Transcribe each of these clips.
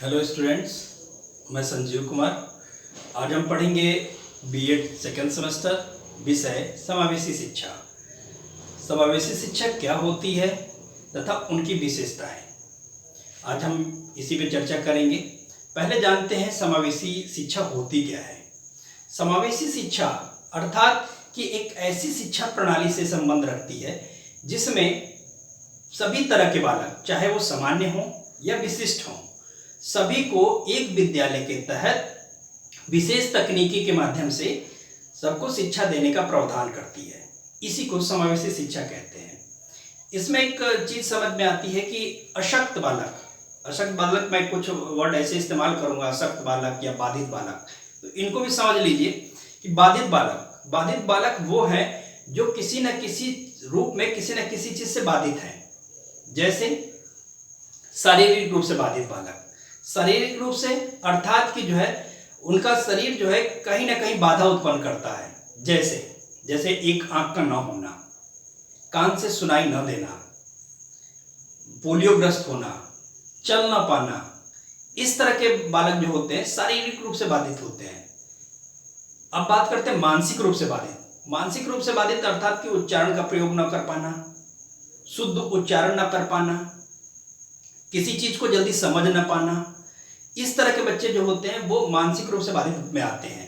Hello students, मैं संजीव कुमार। आज हम पढ़ेंगे बीएड सेकेंड सेमेस्टर, विषय समावेशी शिक्षा। समावेशी शिक्षा क्या होती है तथा उनकी विशेषताएं, आज हम इसी पे चर्चा करेंगे। पहले जानते हैं समावेशी शिक्षा होती क्या है। समावेशी शिक्षा अर्थात कि एक ऐसी शिक्षा प्रणाली से संबंध रखती है जिसमें सभी तरह के बालक, चाहे वो सामान्य हो या विशिष्ट हो, सभी को एक विद्यालय के तहत विशेष तकनीकी के माध्यम से सबको शिक्षा देने का प्रावधान करती है। इसी को समावेशी शिक्षा कहते हैं। इसमें एक चीज समझ में आती है कि अशक्त बालक मैं कुछ वर्ड ऐसे इस्तेमाल करूंगा, अशक्त बालक या बाधित बालक, तो इनको भी समझ लीजिए कि बाधित बालक वो है जो किसी न किसी रूप में किसी न किसी चीज से बाधित है। जैसे शारीरिक रूप से बाधित बालक, शारीरिक रूप से अर्थात कि जो है उनका शरीर जो है कहीं ना कहीं बाधा उत्पन्न करता है। जैसे एक आंख का न होना, कान से सुनाई न देना, पोलियोग्रस्त होना, चल न पाना, इस तरह के बालक जो होते हैं शारीरिक रूप से बाधित होते हैं। अब बात करते हैं मानसिक रूप से बाधित अर्थात कि उच्चारण का प्रयोग न कर पाना, शुद्ध उच्चारण न कर पाना, किसी चीज को जल्दी समझ न पाना, इस तरह के बच्चे जो होते हैं वो मानसिक रूप से बाधित में आते हैं।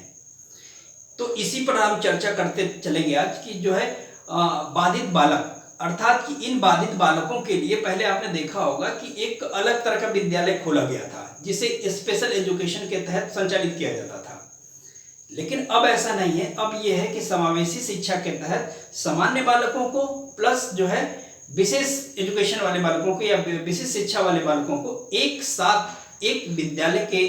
तो इसी पर हम चर्चा करते चलेंगे आज कि जो है बाधित बालक अर्थात कि इन बाधित बालकों के लिए पहले आपने देखा होगा कि एक अलग तरह का विद्यालय खोला गया था जिसे स्पेशल एजुकेशन के तहत संचालित किया जाता था। लेकिन अब ऐसा नहीं है। अब यह है कि समावेशी शिक्षा के तहत सामान्य बालकों को प्लस जो है विशेष एजुकेशन वाले बालकों को या विशेष शिक्षा वाले बालकों को एक साथ एक विद्यालय के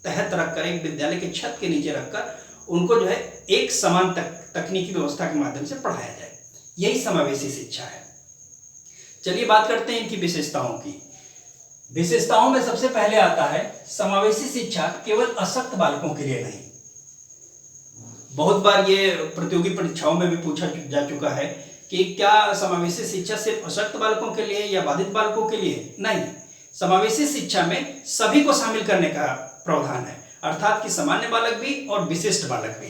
तहत रखकर, एक विद्यालय के छत के नीचे रखकर उनको जो है एक समान तकनीकी व्यवस्था के माध्यम से पढ़ाया जाए। यही समावेशी शिक्षा है। चलिए बात करते हैं इनकी विशेषताओं की। विशेषताओं में सबसे पहले आता है समावेशी शिक्षा केवल अशक्त बालकों के लिए नहीं। बहुत बार ये प्रतियोगी परीक्षाओं में भी पूछा जा चुका है कि क्या समावेशी शिक्षा सिर्फ अशक्त बालकों के लिए या बाधित बालकों के लिए? नहीं, समावेशी शिक्षा में सभी को शामिल करने का प्रावधान है, अर्थात कि सामान्य बालक भी और विशिष्ट बालक भी।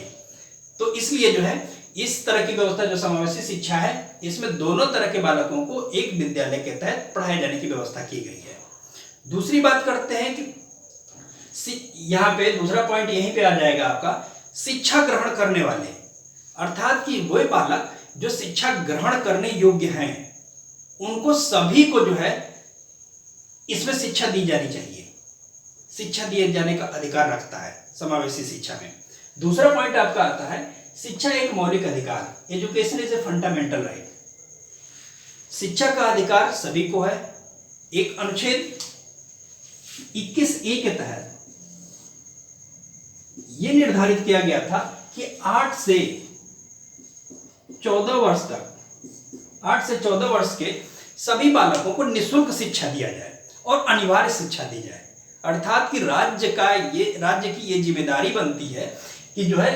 तो इसलिए जो है इस तरह की व्यवस्था जो समावेशी शिक्षा है, इसमें दोनों तरह के बालकों को एक विद्यालय के तहत पढ़ाए जाने की व्यवस्था की गई है। दूसरी बात करते हैं कि यहाँ पे दूसरा पॉइंट यहीं पे आ जाएगा आपका, शिक्षा ग्रहण करने वाले, अर्थात कि वे बालक जो शिक्षा ग्रहण करने योग्य हैं उनको सभी को जो है इसमें शिक्षा दी जानी चाहिए। शिक्षा दिए जाने का अधिकार रखता है समावेशी शिक्षा में। दूसरा पॉइंट आपका आता है शिक्षा एक मौलिक अधिकार, education is a fundamental right. शिक्षा का अधिकार सभी को है। एक अनुच्छेद 21A के तहत यह निर्धारित किया गया था कि 8 से 14 वर्ष के सभी बालकों को निःशुल्क शिक्षा दिया जाए और अनिवार्य शिक्षा दी जाए। अर्थात कि राज्य की ये जिम्मेदारी बनती है कि जो है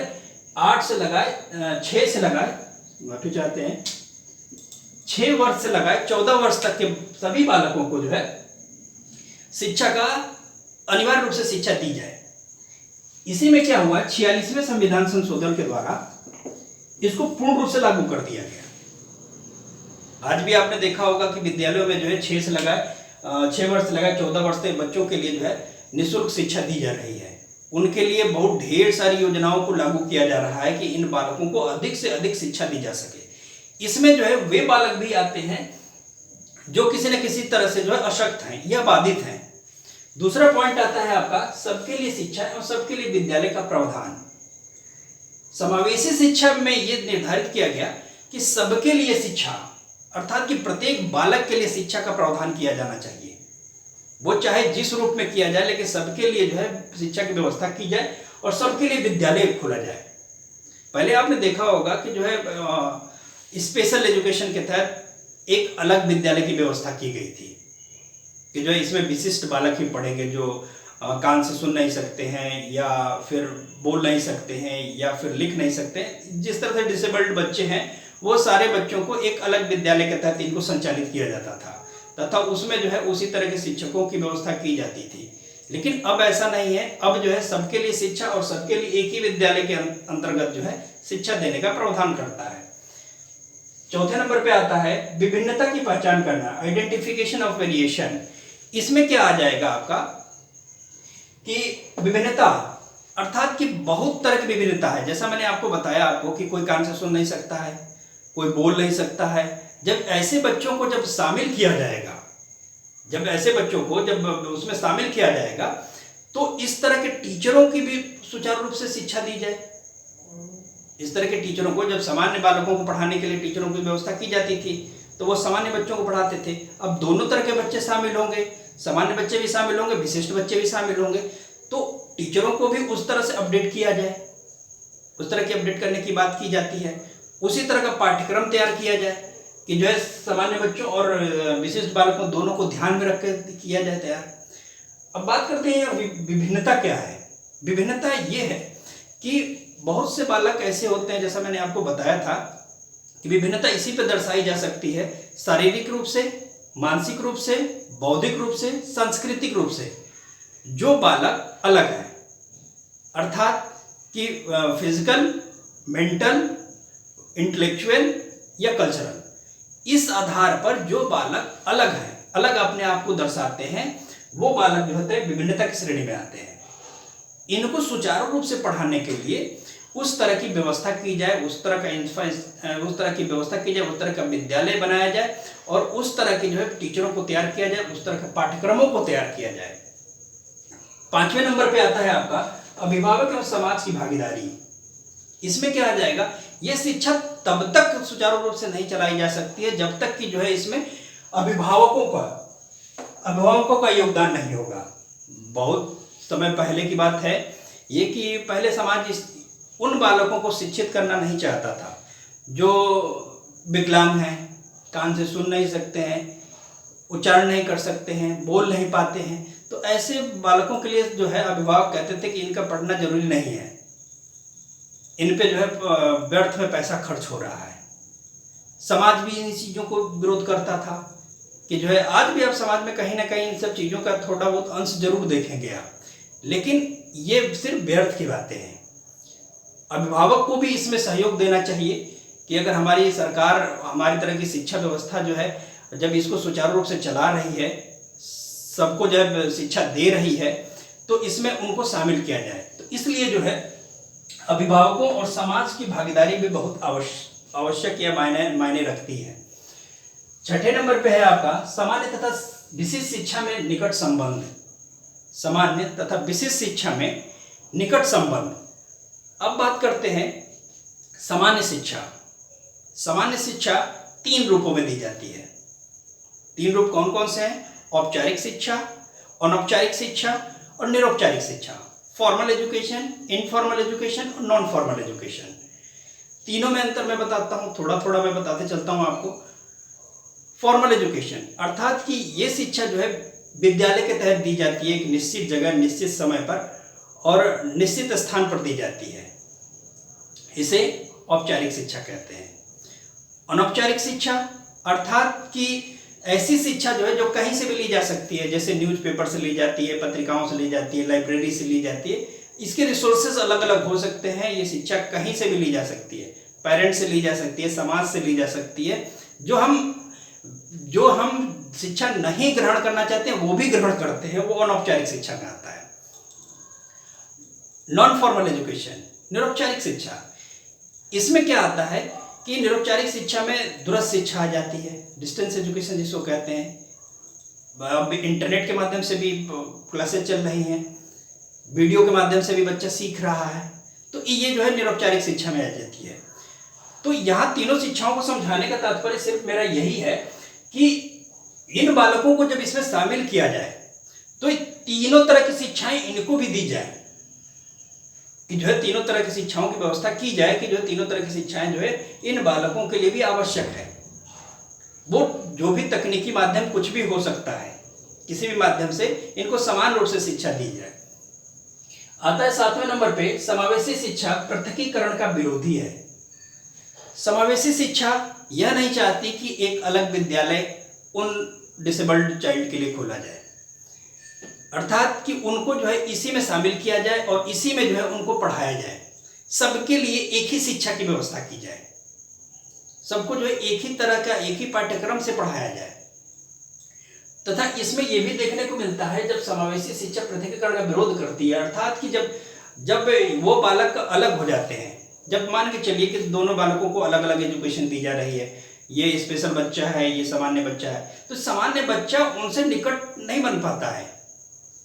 6 से लगाए माफी चाहते हैं 6 वर्ष से लगाए 14 वर्ष तक के सभी बालकों को जो है शिक्षा का अनिवार्य रूप से शिक्षा दी जाए। इसी में क्या हुआ, 46वें संविधान संशोधन के द्वारा इसको पूर्ण रूप से लागू कर दिया गया। आज भी आपने देखा होगा कि विद्यालयों में जो है 6 वर्ष से लगाए 14 वर्ष तक बच्चों के लिए जो है निःशुल्क शिक्षा दी जा रही है। उनके लिए बहुत ढेर सारी योजनाओं को लागू किया जा रहा है कि इन बालकों को अधिक से अधिक शिक्षा दी जा सके। इसमें जो है वे बालक भी आते हैं जो किसी न किसी तरह से जो है अशक्त हैं या बाधित हैं। दूसरा पॉइंट आता है आपका सबके लिए शिक्षा और सबके लिए विद्यालय का प्रावधान। समावेशी शिक्षा में यह निर्धारित किया गया कि सबके लिए शिक्षा अर्थात कि प्रत्येक बालक के लिए शिक्षा का प्रावधान किया जाना चाहिए। वो चाहे जिस रूप में किया जाए, लेकिन सबके लिए जो है शिक्षा की व्यवस्था की जाए और सबके लिए विद्यालय खोला जाए। पहले आपने देखा होगा कि जो है स्पेशल एजुकेशन के तहत एक अलग विद्यालय की व्यवस्था की गई थी कि जो इसमें विशिष्ट बालक ही पढ़ेंगे, जो कान से सुन नहीं सकते हैं या फिर बोल नहीं सकते हैं या फिर लिख नहीं सकते हैं। जिस तरह से डिसेबल्ड बच्चे हैं वो सारे बच्चों को एक अलग विद्यालय के तहत इनको संचालित किया जाता था तथा उसमें जो है उसी तरह के शिक्षकों की व्यवस्था की जाती थी। लेकिन अब ऐसा नहीं है, अब जो है सबके लिए शिक्षा और सबके लिए एक ही विद्यालय के अंतर्गत जो है शिक्षा देने का प्रावधान करता है। चौथे नंबर पे आता है विभिन्नता की पहचान करना, आइडेंटिफिकेशन ऑफ वेरिएशन। इसमें क्या आ जाएगा आपका कि विभिन्नता अर्थात कि बहुत तरह की विभिन्नता है। जैसा मैंने आपको बताया आपको कि कोई कान से सुन नहीं सकता है, कोई बोल नहीं सकता है। जब ऐसे बच्चों को जब शामिल किया जाएगा, जब ऐसे बच्चों को जब उसमें शामिल किया जाएगा तो इस तरह के टीचरों की भी सुचारू रूप से शिक्षा दी जाए। इस तरह के टीचरों को, जब सामान्य बालकों को पढ़ाने के लिए टीचरों की व्यवस्था की जाती थी तो वो सामान्य बच्चों को पढ़ाते थे। अब दोनों तरह के बच्चे शामिल होंगे, सामान्य बच्चे भी शामिल होंगे, विशिष्ट बच्चे भी शामिल होंगे, तो टीचरों को भी उस तरह से अपडेट किया जाए, उस तरह की अपडेट करने की बात की जाती है। उसी तरह का पाठ्यक्रम तैयार किया जाए कि जो है सामान्य बच्चों और विशिष्ट बालकों दोनों को ध्यान में रख कर किया जाए तैयार। अब बात करते हैं विभिन्नता क्या है। विभिन्नता ये है कि बहुत से बालक ऐसे होते हैं, जैसा मैंने आपको बताया था कि विभिन्नता इसी पे दर्शाई जा सकती है, शारीरिक रूप से, मानसिक रूप से, बौद्धिक रूप से, सांस्कृतिक रूप से। जो बालक अलग है अर्थात कि फिजिकल, मेंटल, इंटेलेक्चुअल या कल्चरल, इस आधार पर जो बालक अलग है, अलग अपने आप को दर्शाते हैं, वो बालक जो होते हैं विभिन्नता की श्रेणी में आते हैं। इनको सुचारू रूप से पढ़ाने के लिए उस तरह की व्यवस्था की जाए, उस तरह की व्यवस्था की जाए, उस तरह का विद्यालय बनाया जाए और उस तरह के जो है टीचरों को तैयार किया जाए, उस तरह के पाठ्यक्रमों को तैयार किया जाए। 5वें नंबर पे आता है आपका अभिभावक और समाज की भागीदारी। इसमें क्या आ जाएगा, यह शिक्षा तब तक सुचारू रूप से नहीं चलाई जा सकती है जब तक कि जो है इसमें अभिभावकों का योगदान नहीं होगा। बहुत समय पहले की बात है ये कि पहले समाज उन बालकों को शिक्षित करना नहीं चाहता था जो विकलांग हैं, कान से सुन नहीं सकते हैं, उच्चारण नहीं कर सकते हैं, बोल नहीं पाते हैं। तो ऐसे बालकों के लिए जो है अभिभावक कहते थे कि इनका पढ़ना जरूरी नहीं है, इन पे जो है व्यर्थ में पैसा खर्च हो रहा है। समाज भी इन चीज़ों को विरोध करता था कि जो है आज भी आप समाज में कहीं ना कहीं इन सब चीज़ों का थोड़ा बहुत अंश जरूर देखेंगे आप, लेकिन ये सिर्फ व्यर्थ की बातें हैं। अभिभावक को भी इसमें सहयोग देना चाहिए कि अगर हमारी सरकार हमारी तरह की शिक्षा व्यवस्था जो है जब इसको सुचारू रूप से चला रही है, सबको जब शिक्षा दे रही है, तो इसमें उनको शामिल किया जाए। तो इसलिए जो है अभिभावकों और समाज की भागीदारी भी बहुत आवश्यक या मायने रखती है। 6ठे नंबर पे है आपका सामान्य तथा विशिष्ट शिक्षा में निकट संबंध। सामान्य तथा विशिष्ट शिक्षा में निकट संबंध। अब बात करते हैं सामान्य शिक्षा। सामान्य शिक्षा 3 रूपों में दी जाती है। 3 रूप कौन कौन से हैं? औपचारिक शिक्षा, अनौपचारिक शिक्षा और निरौपचारिक शिक्षा। फॉर्मल एजुकेशन, इनफॉर्मल एजुकेशन और नॉन फॉर्मल एजुकेशन। तीनों में अंतर मैं बताता हूँ, थोड़ा थोड़ा मैं बताते चलता हूँ आपको। फॉर्मल एजुकेशन अर्थात कि ये शिक्षा जो है विद्यालय के तहत दी जाती है, एक निश्चित जगह, निश्चित समय पर और निश्चित स्थान पर दी जाती है, इसे औपचारिक शिक्षा कहते हैं। अनौपचारिक शिक्षा अर्थात कि ऐसी शिक्षा जो है जो कहीं से भी ली जा सकती है, जैसे न्यूज़पेपर से ली जाती है, पत्रिकाओं से ली जाती है, लाइब्रेरी से ली जाती है। इसके रिसोर्सेज अलग अलग हो सकते हैं। ये शिक्षा कहीं से भी ली जा सकती है, पेरेंट्स से ली जा सकती है, समाज से ली जा सकती है। जो हम शिक्षा नहीं ग्रहण करना चाहते हैं वो भी ग्रहण करते हैं, वो अनौपचारिक शिक्षा में आता है। नॉन फॉर्मल एजुकेशन, निरौपचारिक शिक्षा, इसमें क्या आता है कि निरौपचारिक शिक्षा में दूरस्थ शिक्षा आ जाती है, डिस्टेंस एजुकेशन जिसको कहते हैं। अब इंटरनेट के माध्यम से भी क्लासेस चल रही हैं, वीडियो के माध्यम से भी बच्चा सीख रहा है, तो ये जो है निरौपचारिक शिक्षा में आ जाती है। तो यहाँ तीनों शिक्षाओं को समझाने का तात्पर्य सिर्फ मेरा यही है कि इन बालकों को जब इसमें शामिल किया जाए तो तीनों तरह की शिक्षाएं इनको भी दी जाए, कि जो है तीनों तरह की शिक्षाओं की व्यवस्था की जाए, कि जो है तीनों तरह की शिक्षाएं जो है इन बालकों के लिए भी आवश्यक है। वो जो भी तकनीकी माध्यम कुछ भी हो सकता है, किसी भी माध्यम से इनको समान रूप से शिक्षा दी जाए। आता है 7वें नंबर पे समावेशी शिक्षा पृथकीकरण का विरोधी है। समावेशी शिक्षा यह नहीं चाहती कि एक अलग विद्यालय उन डिसेबल्ड चाइल्ड के लिए खोला जाए। अर्थात कि उनको जो है इसी में शामिल किया जाए और इसी में जो है उनको पढ़ाया जाए, सबके लिए एक ही शिक्षा की व्यवस्था की जाए, सबको जो है एक ही तरह का एक ही पाठ्यक्रम से पढ़ाया जाए। तथा इसमें यह भी देखने को मिलता है जब समावेशी शिक्षा पृथकीकरण का विरोध करती है, अर्थात कि जब वो बालक अलग हो जाते हैं, जब मान के चलिए कि दोनों बालकों को अलग अलग एजुकेशन दी जा रही है, ये स्पेशल बच्चा है, ये सामान्य बच्चा है, तो सामान्य बच्चा उनसे निकट नहीं बन पाता है,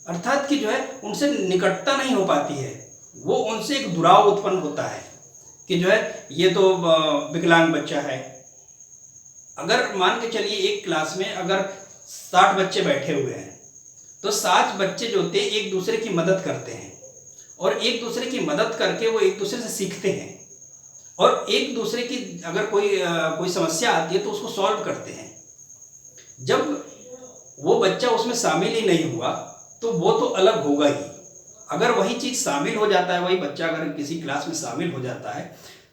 अर्थात कि जो है उनसे निकटता नहीं हो पाती है, वो उनसे एक दुराव उत्पन्न होता है कि जो है ये तो विकलांग बच्चा है। अगर मान के चलिए एक क्लास में अगर 60 बच्चे बैठे हुए हैं तो 60 बच्चे जो होते हैं एक दूसरे की मदद करते हैं और एक दूसरे की मदद करके वो एक दूसरे से सीखते हैं और एक दूसरे की अगर कोई समस्या आती है तो उसको सॉल्व करते हैं। जब वो बच्चा उसमें शामिल ही नहीं हुआ तो वो तो अलग होगा ही। अगर वही चीज़ शामिल हो जाता है, वही बच्चा अगर किसी क्लास में शामिल हो जाता है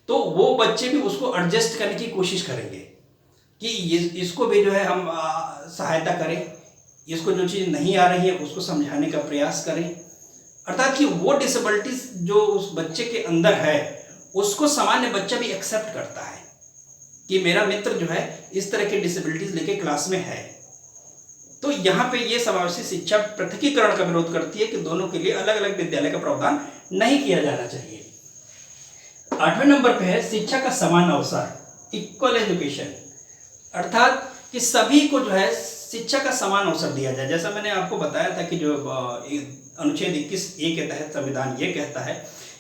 तो वो बच्चे भी उसको एडजस्ट करने की कोशिश करेंगे कि इसको भी जो है हम सहायता करें, इसको जो चीज़ नहीं आ रही है उसको समझाने का प्रयास करें, अर्थात कि वो डिसेबिलिटीज जो उस बच्चे के अंदर है उसको सामान्य बच्चा भी एक्सेप्ट करता है कि मेरा मित्र जो है इस तरह के डिसेबिलिटीज लेके क्लास में है। तो यहाँ पे ये समावेशी शिक्षा पृथकीकरण का विरोध करती है कि दोनों के लिए अलग अलग विद्यालय का प्रावधान नहीं किया जाना चाहिए। 8वें नंबर पे है शिक्षा का समान अवसर, इक्वल एजुकेशन, अर्थात कि सभी को जो है शिक्षा का समान अवसर दिया जाए। जैसा मैंने आपको बताया था कि जो अनुच्छेद 21A के तहत संविधान ये कहता है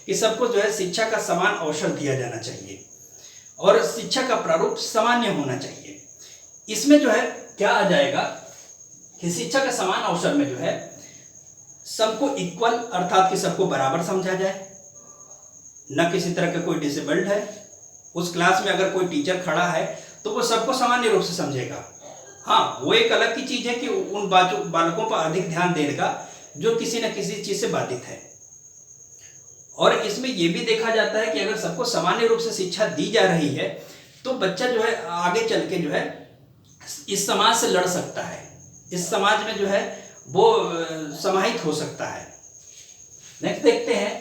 कि सबको जो है शिक्षा का समान अवसर दिया जाना चाहिए और शिक्षा का प्रारूप सामान्य होना चाहिए। इसमें जो है क्या आ जाएगा कि शिक्षा का समान अवसर में जो है सबको इक्वल, अर्थात कि सबको बराबर समझा जाए, न किसी तरह का कोई डिसेबल्ड है। उस क्लास में अगर कोई टीचर खड़ा है तो वो सबको सामान्य रूप से समझेगा। हाँ, वो एक अलग की चीज़ है कि उन बालकों पर अधिक ध्यान देगा जो किसी न किसी चीज़ से बाधित है। और इसमें यह भी देखा जाता है कि अगर सबको सामान्य रूप से शिक्षा दी जा रही है तो बच्चा जो है आगे चल के जो है इस समाज से लड़ सकता है, इस समाज में जो है वो समाहित हो सकता है। नेक्स्ट देखते हैं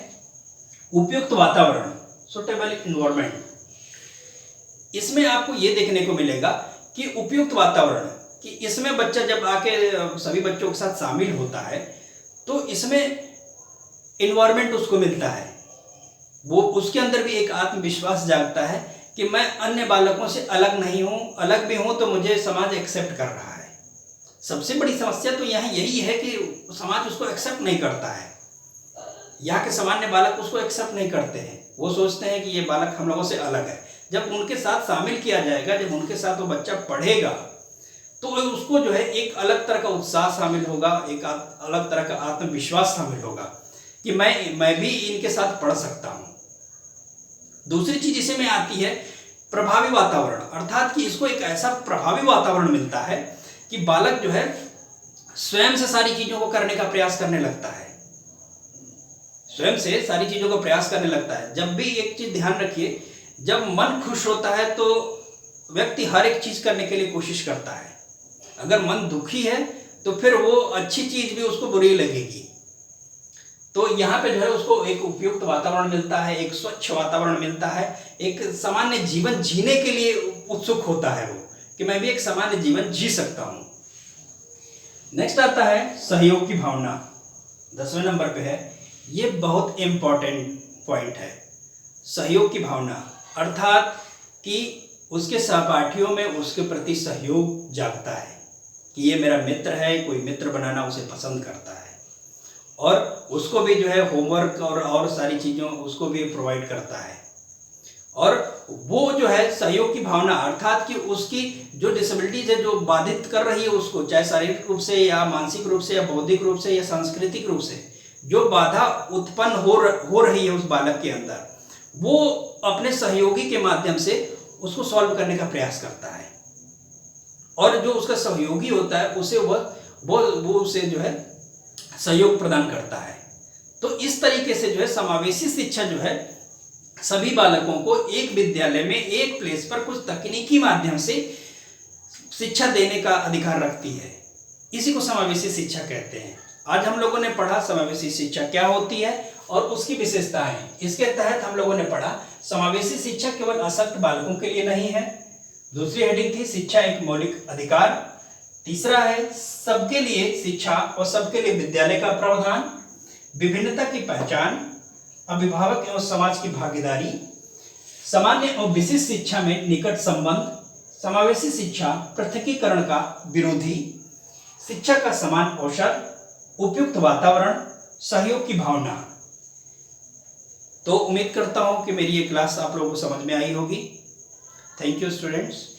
उपयुक्त वातावरण, सुटेबल इन्वायरमेंट। इसमें आपको ये देखने को मिलेगा कि उपयुक्त वातावरण, कि इसमें बच्चा जब आके सभी बच्चों के साथ शामिल होता है तो इसमें इन्वायरमेंट उसको मिलता है, वो उसके अंदर भी एक आत्मविश्वास जागता है कि मैं अन्य बालकों से अलग नहीं हूँ, अलग भी हूँ तो मुझे समाज एक्सेप्ट कर रहा है। सबसे बड़ी समस्या तो यहाँ यही है कि समाज उसको एक्सेप्ट नहीं करता है। यहाँ के सामान्य बालक उसको एक्सेप्ट नहीं करते हैं, वो सोचते हैं कि ये बालक हम लोगों से अलग है। जब उनके साथ शामिल किया जाएगा, जब उनके साथ वो बच्चा पढ़ेगा तो उसको जो है एक अलग तरह का उत्साह शामिल होगा, एक अलग तरह का आत्मविश्वास शामिल होगा कि मैं भी इनके साथ पढ़ सकता हूँ। दूसरी चीज इसे में आती है प्रभावी वातावरण, अर्थात कि इसको एक ऐसा प्रभावी वातावरण मिलता है कि बालक जो है स्वयं से सारी चीजों को करने का प्रयास करने लगता है, स्वयं से सारी चीजों का प्रयास करने लगता है। जब भी एक चीज ध्यान रखिए, जब मन खुश होता है तो व्यक्ति हर एक चीज करने के लिए कोशिश करता है। अगर मन दुखी है तो फिर वो अच्छी चीज भी उसको बुरी लगेगी। तो यहाँ पे जो है उसको एक उपयुक्त वातावरण मिलता है, एक स्वच्छ वातावरण मिलता है, एक सामान्य जीवन जीने के लिए उत्सुक होता है वो कि मैं भी एक सामान्य जीवन जी सकता हूँ। नेक्स्ट आता है सहयोग की भावना, 10वें नंबर पे है। ये बहुत इंपॉर्टेंट पॉइंट है, सहयोग की भावना, अर्थात कि उसके सहपाठियों में उसके प्रति सहयोग जागता है कि ये मेरा मित्र है, कोई मित्र बनाना उसे पसंद करता है और उसको भी जो है होमवर्क और सारी चीज़ों उसको भी प्रोवाइड करता है। और वो जो है सहयोग की भावना, अर्थात कि उसकी जो डिसेबिलिटीज है जो बाधित कर रही है उसको, चाहे शारीरिक रूप से या मानसिक रूप से या बौद्धिक रूप से या सांस्कृतिक रूप से जो बाधा उत्पन्न हो रही है उस बालक के अंदर, वो अपने सहयोगी के माध्यम से उसको सॉल्व करने का प्रयास करता है। और जो उसका सहयोगी होता है उसे वो उसे जो है सहयोग प्रदान करता है। तो इस तरीके से जो है समावेशी शिक्षा जो है सभी बालकों को एक विद्यालय में एक प्लेस पर कुछ तकनीकी माध्यम से शिक्षा देने का अधिकार रखती है। इसी को समावेशी शिक्षा कहते हैं। आज हम लोगों ने पढ़ा समावेशी शिक्षा क्या होती है और उसकी विशेषताएं। इसके तहत हम लोगों ने पढ़ा समावेशी शिक्षा केवल अशक्त बालकों के लिए नहीं है। दूसरी हेडिंग थी शिक्षा एक मौलिक अधिकार। तीसरा है सबके लिए शिक्षा और सबके लिए विद्यालय का प्रावधान, विभिन्नता की पहचान, अभिभावक एवं समाज की भागीदारी, सामान्य और विशिष्ट शिक्षा में निकट संबंध, समावेशी शिक्षा पृथकीकरण का विरोधी, शिक्षा का समान अवसर, उपयुक्त वातावरण, सहयोग की भावना। तो उम्मीद करता हूं कि मेरी ये क्लास आप लोगों को समझ में आई होगी। Thank you students.